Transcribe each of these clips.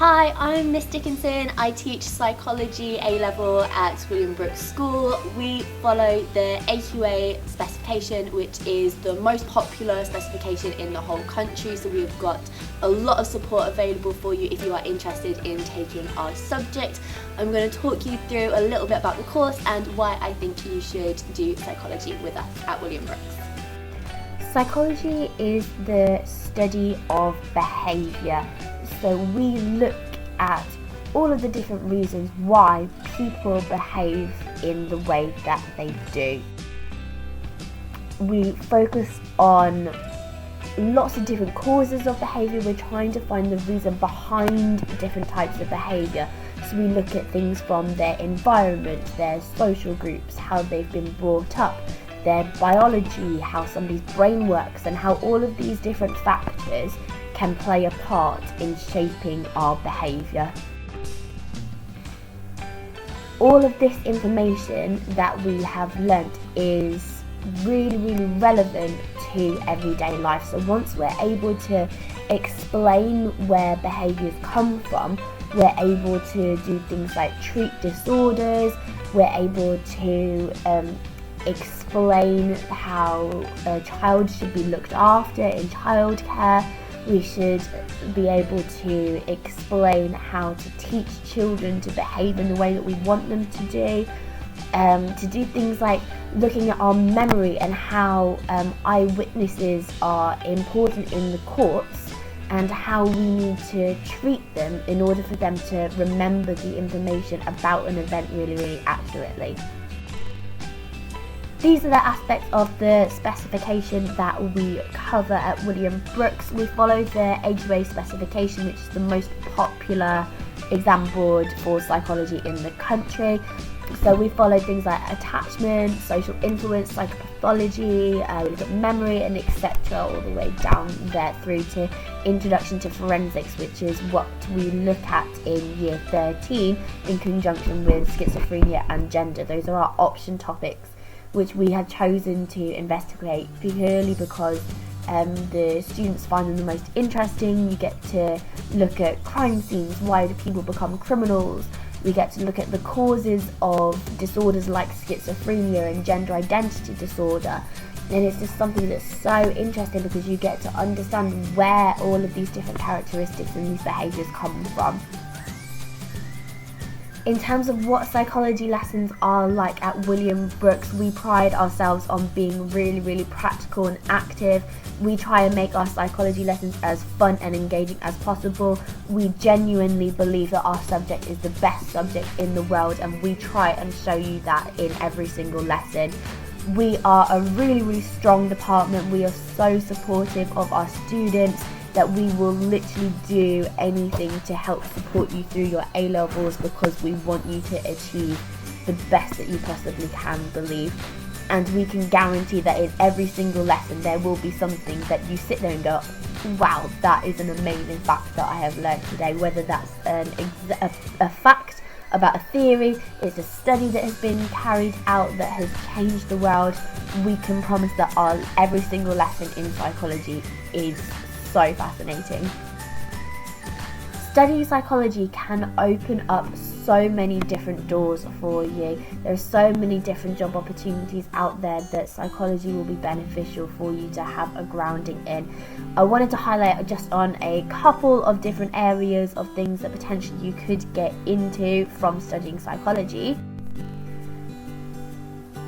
Hi, I'm Miss Dickinson. I teach psychology A-level at William Brookes School. We follow the AQA specification, which is the most popular specification in the whole country. So we've got a lot of support available for you if you are interested in taking our subject. I'm going to talk you through a little bit about the course and why I think you should do psychology with us at William Brookes. Psychology is the study of behaviour. So we look at all of the different reasons why people behave in the way that they do. We focus on lots of different causes of behaviour. We're trying to find the reason behind different types of behaviour. So we look at things from their environment, their social groups, how they've been brought up, their biology, how somebody's brain works, and how all of these different factors can play a part in shaping our behaviour. All of this information that we have learnt is really relevant to everyday life. So once we're able to explain where behaviours come from, we're able to do things like treat disorders, we're able to explain how a child should be looked after in childcare. We should be able to explain how to teach children to behave in the way that we want them to do things like looking at our memory and how eyewitnesses are important in the courts and how we need to treat them in order for them to remember the information about an event really accurately. These are the aspects of the specification that we cover at William Brookes. We follow the AQA specification, which is the most popular exam board for psychology in the country. So we follow things like attachment, social influence, psychopathology, we look at memory and etc. all the way down there through to introduction to forensics, which is what we look at in year 13 in conjunction with schizophrenia and gender. Those are our option topics, which we have chosen to investigate purely because the students find them the most interesting. You get to look at crime scenes, why do people become criminals? We get to look at the causes of disorders like schizophrenia and gender identity disorder. And it's just something that's so interesting because you get to understand where all of these different characteristics and these behaviours come from. In terms of what psychology lessons are like at William Brookes, we pride ourselves on being really practical and active. We try and make our psychology lessons as fun and engaging as possible. We genuinely believe that our subject is the best subject in the world, and we try and show you that in every single lesson. We are a really strong department. We are so supportive of our students that we will literally do anything to help support you through your A-levels because we want you to achieve the best that you possibly can believe. And we can guarantee that in every single lesson there will be something that you sit there and go, wow, that is an amazing fact that I have learned today. Whether that's a fact about a theory, it's a study that has been carried out that has changed the world, we can promise that every single lesson in psychology is so fascinating. Studying psychology can open up so many different doors for you. There are so many different job opportunities out there that psychology will be beneficial for you to have a grounding in. I wanted to highlight just on a couple of different areas of things that potentially you could get into from studying psychology.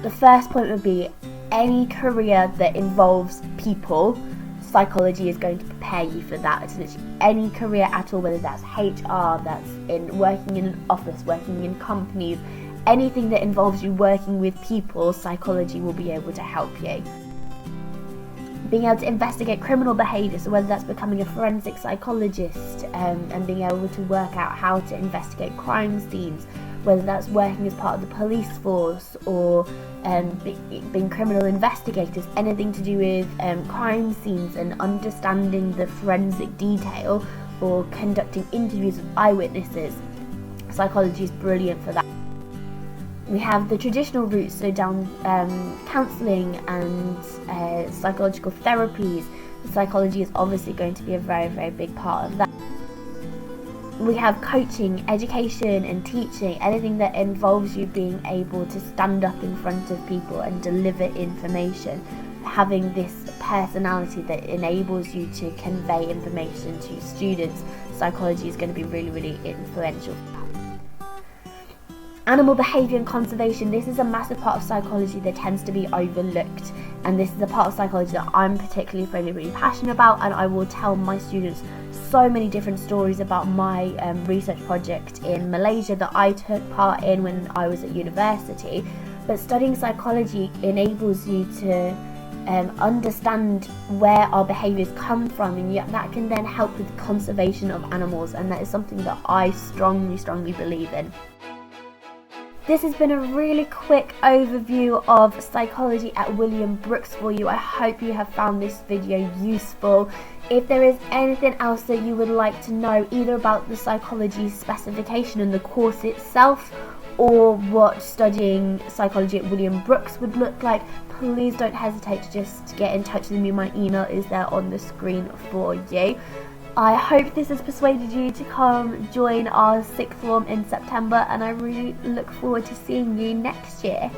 The first point would be any career that involves people. Psychology is going to prepare you for that. It's literally any career at all, whether that's HR, that's in working in an office, working in companies, anything that involves you working with people, psychology will be able to help you. Being able to investigate criminal behaviour, so whether that's becoming a forensic psychologist and being able to work out how to investigate crime scenes, whether that's working as part of the police force or being criminal investigators, anything to do with crime scenes and understanding the forensic detail or conducting interviews with eyewitnesses. Psychology is brilliant for that. We have the traditional routes, so down counselling and psychological therapies. Psychology is obviously going to be a very big part of that. We have coaching, education and teaching, anything that involves you being able to stand up in front of people and deliver information. Having this personality that enables you to convey information to students, psychology is going to be really, really influential. Animal behaviour and conservation, this is a massive part of psychology that tends to be overlooked, and this is a part of psychology that I'm particularly really passionate about, and I will tell my students so many different stories about my research project in Malaysia that I took part in when I was at university. But studying psychology enables you to understand where our behaviours come from, and that can then help with the conservation of animals, and that is something that I strongly believe in. This has been a really quick overview of psychology at William Brookes for you. I hope you have found this video useful. If there is anything else that you would like to know, either about the psychology specification and the course itself, or what studying psychology at William Brookes would look like, please don't hesitate to just get in touch with me. My email is there on the screen for you. I hope this has persuaded you to come join our sixth form in September, and I really look forward to seeing you next year.